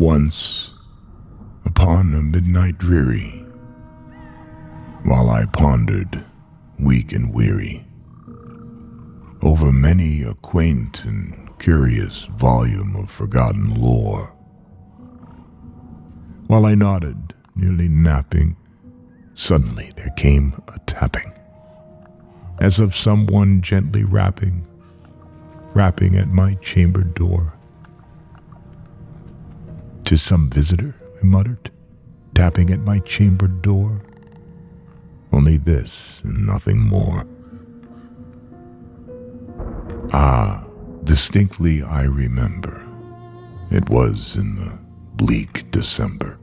Once, upon a midnight dreary, while I pondered, weak and weary, over many a quaint and curious volume of forgotten lore, while I nodded, nearly napping, suddenly there came a tapping, as of someone gently rapping at my chamber door. "'Tis some visitor," I muttered, tapping at my chamber door. Only this and nothing more. Ah, distinctly I remember. It was in the bleak December,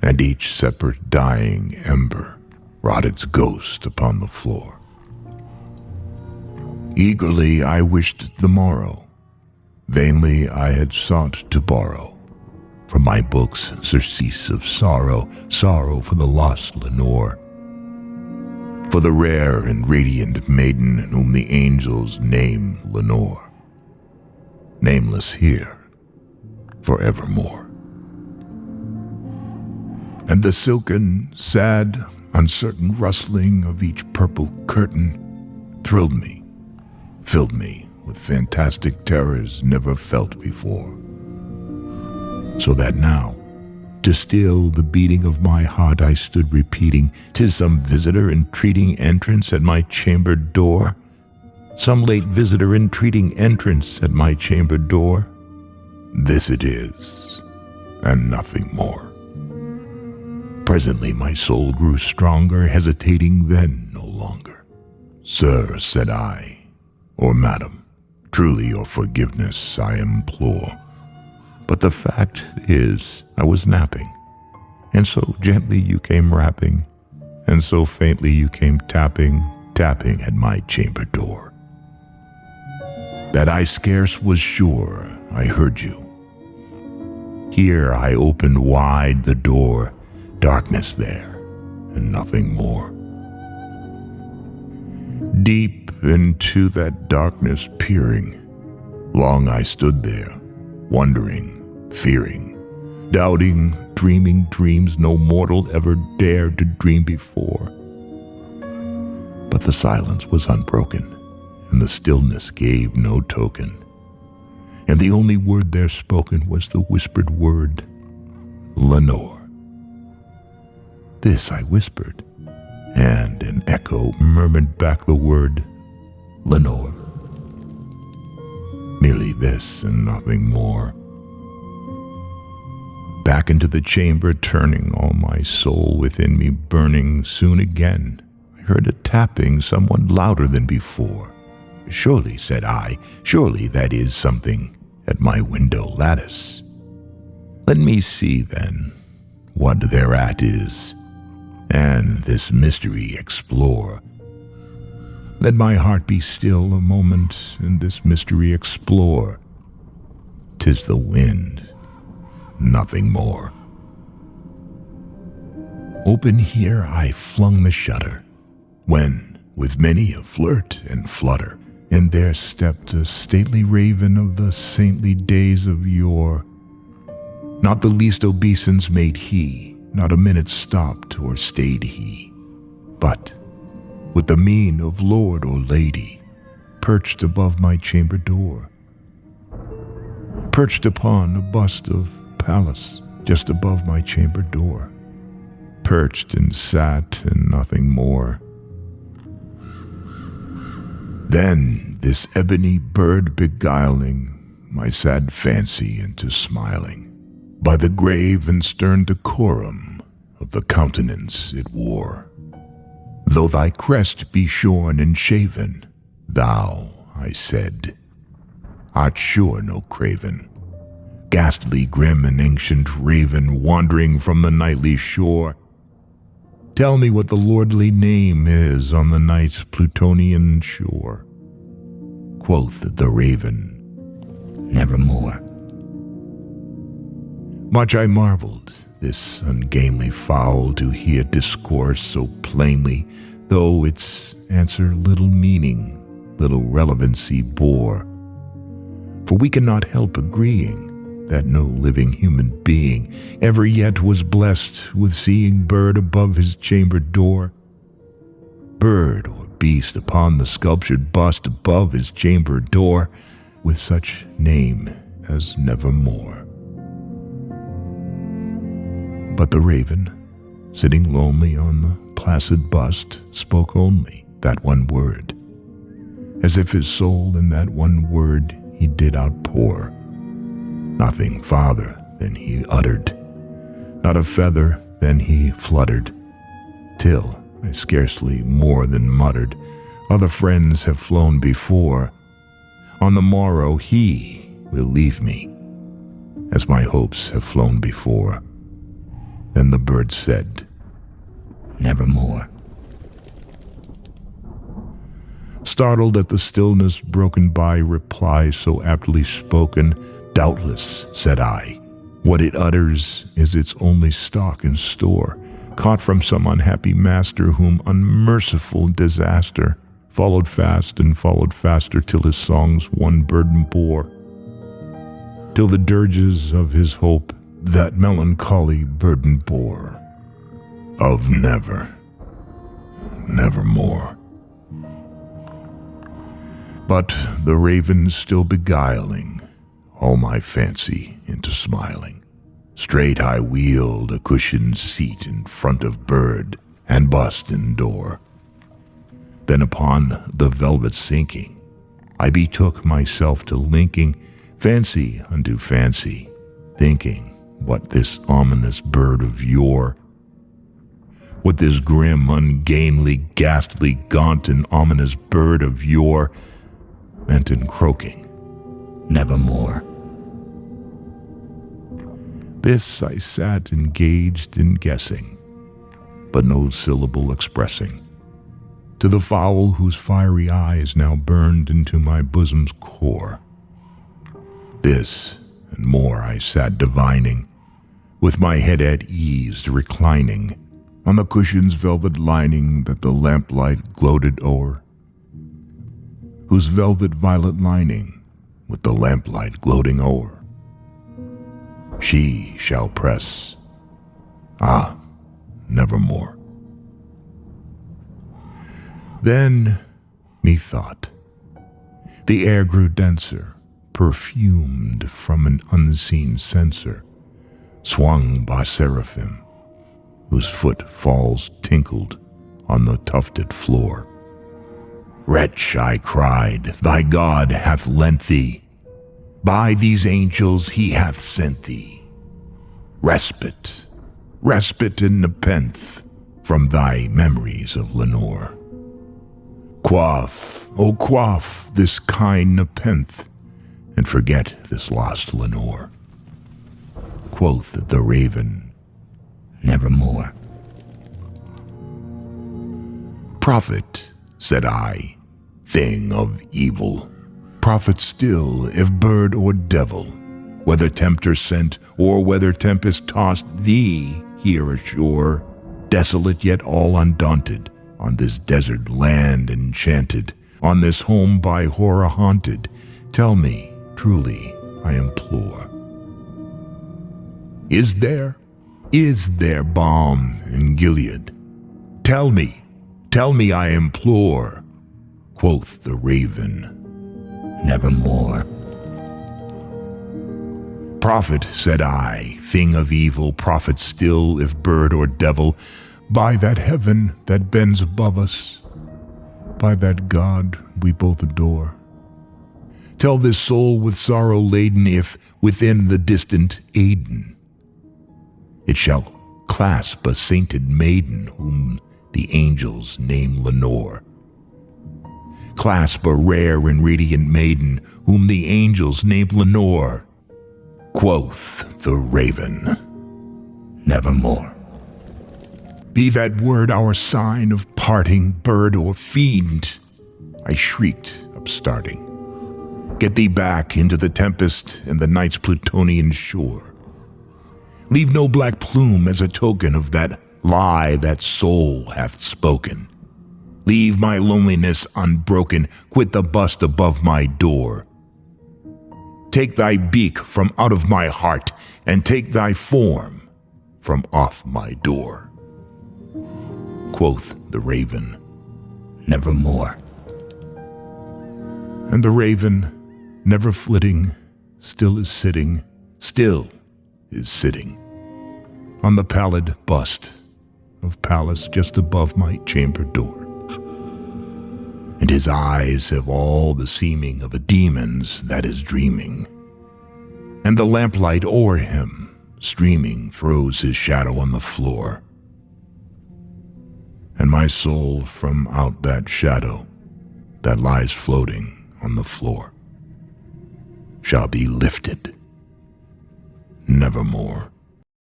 and each separate dying ember wrought its ghost upon the floor. Eagerly I wished the morrow. Vainly I had sought to borrow from my books surcease of sorrow, sorrow for the lost Lenore, for the rare and radiant maiden whom the angels name Lenore, nameless here forevermore. And the silken, sad, uncertain rustling of each purple curtain thrilled me, filled me with fantastic terrors never felt before. So that now, to still the beating of my heart, I stood repeating, "'Tis some visitor entreating entrance at my chamber door, some late visitor entreating entrance at my chamber door. This it is, and nothing more." Presently my soul grew stronger, hesitating then no longer. "Sir," said I, "or madam, truly your forgiveness I implore. But the fact is, I was napping, and so gently you came rapping, and so faintly you came tapping at my chamber door, that I scarce was sure I heard you. Here I opened wide the door, darkness there, and nothing more. Deep into that darkness peering, long I stood there, wondering, fearing, doubting, dreaming dreams no mortal ever dared to dream before. But the silence was unbroken, and the stillness gave no token, and the only word there spoken was the whispered word, "Lenore." This I whispered, and an echo murmured back the word, "Lenore." Merely this and nothing more. Back into the chamber turning, all my soul within me burning, soon again I heard a tapping somewhat louder than before. "Surely," said I, "surely that is something at my window lattice. Let me see then what thereat is, and this mystery explore. Let my heart be still a moment, and this mystery explore. 'Tis the wind, nothing more." Open here I flung the shutter, when, with many a flirt and flutter, in there stepped a stately raven of the saintly days of yore. Not the least obeisance made he, not a minute stopped or stayed he, but, with the mien of lord or lady, perched above my chamber door, perched upon a bust of Pallas just above my chamber door, perched and sat and nothing more. Then this ebony bird beguiling my sad fancy into smiling, by the grave and stern decorum of the countenance it wore. "Though thy crest be shorn and shaven, thou," I said, "art sure no craven, ghastly, grim, and ancient raven, wandering from the nightly shore. Tell me what the lordly name is on the night's Plutonian shore." Quoth the raven, "Nevermore." Much I marveled, this ungainly fowl, to hear discourse so plainly, though its answer little meaning, little relevancy bore. For we cannot help agreeing that no living human being ever yet was blessed with seeing bird above his chamber door, bird or beast upon the sculptured bust above his chamber door, with such name as nevermore. But the raven, sitting lonely on the placid bust, spoke only that one word, as if his soul in that one word he did outpour. Nothing farther than he uttered, not a feather than he fluttered, till I scarcely more than muttered, other friends have flown before. On the morrow he will leave me, as my hopes have flown before. Then the bird said, nevermore. Startled at the stillness broken by reply so aptly spoken, doubtless, said I, what it utters is its only stock and store, caught from some unhappy master whom unmerciful disaster followed fast and followed faster till his songs one burden bore, till the dirges of his hope that melancholy burden bore, of never, nevermore. But the raven still beguiling all my fancy into smiling, straight I wheeled a cushioned seat in front of bird and bust and door. Then upon the velvet sinking, I betook myself to linking fancy unto fancy, thinking what this ominous bird of yore, what this grim, ungainly, ghastly, gaunt, and ominous bird of yore meant in croaking, nevermore. This I sat engaged in guessing, but no syllable expressing, to the fowl whose fiery eyes now burned into my bosom's core. This and more I sat divining, with my head at ease reclining on the cushion's velvet lining that the lamplight gloated o'er, whose velvet violet lining with the lamplight gloating o'er she shall press, nevermore. Then, methought, the air grew denser, perfumed from an unseen censer, swung by seraphim, whose footfalls tinkled on the tufted floor. Wretch, I cried, thy God hath lent thee, by these angels he hath sent thee, respite, respite and nepenthe from thy memories of Lenore. Quaff, oh quaff this kind nepenthe, and forget this lost Lenore. Quoth the raven, nevermore. Prophet, said I, thing of evil, prophet still if bird or devil, whether tempter sent or whether tempest tossed thee here ashore, desolate yet all undaunted, on this desert land enchanted, on this home by horror haunted, tell me, truly, I implore, is there balm in Gilead? Tell me, I implore, quoth the raven, nevermore. Prophet, said I, thing of evil, prophet still, if bird or devil, by that heaven that bends above us, by that God we both adore. Tell this soul with sorrow laden if, within the distant Aidenn, it shall clasp a sainted maiden whom the angels name Lenore. Clasp a rare and radiant maiden whom the angels name Lenore. Quoth the raven, nevermore. Be that word our sign of parting, bird or fiend, I shrieked, upstarting. Get thee back into the tempest and the night's Plutonian shore. Leave no black plume as a token of that lie that soul hath spoken. Leave my loneliness unbroken, quit the bust above my door. Take thy beak from out of my heart, and take thy form from off my door. Quoth the raven, Nevermore. And the raven, never flitting, still is sitting on the pallid bust of Pallas just above my chamber door. And his eyes have all the seeming of a demon's that is dreaming, and the lamplight o'er him, streaming, throws his shadow on the floor. And my soul from out that shadow that lies floating on the floor shall be lifted nevermore.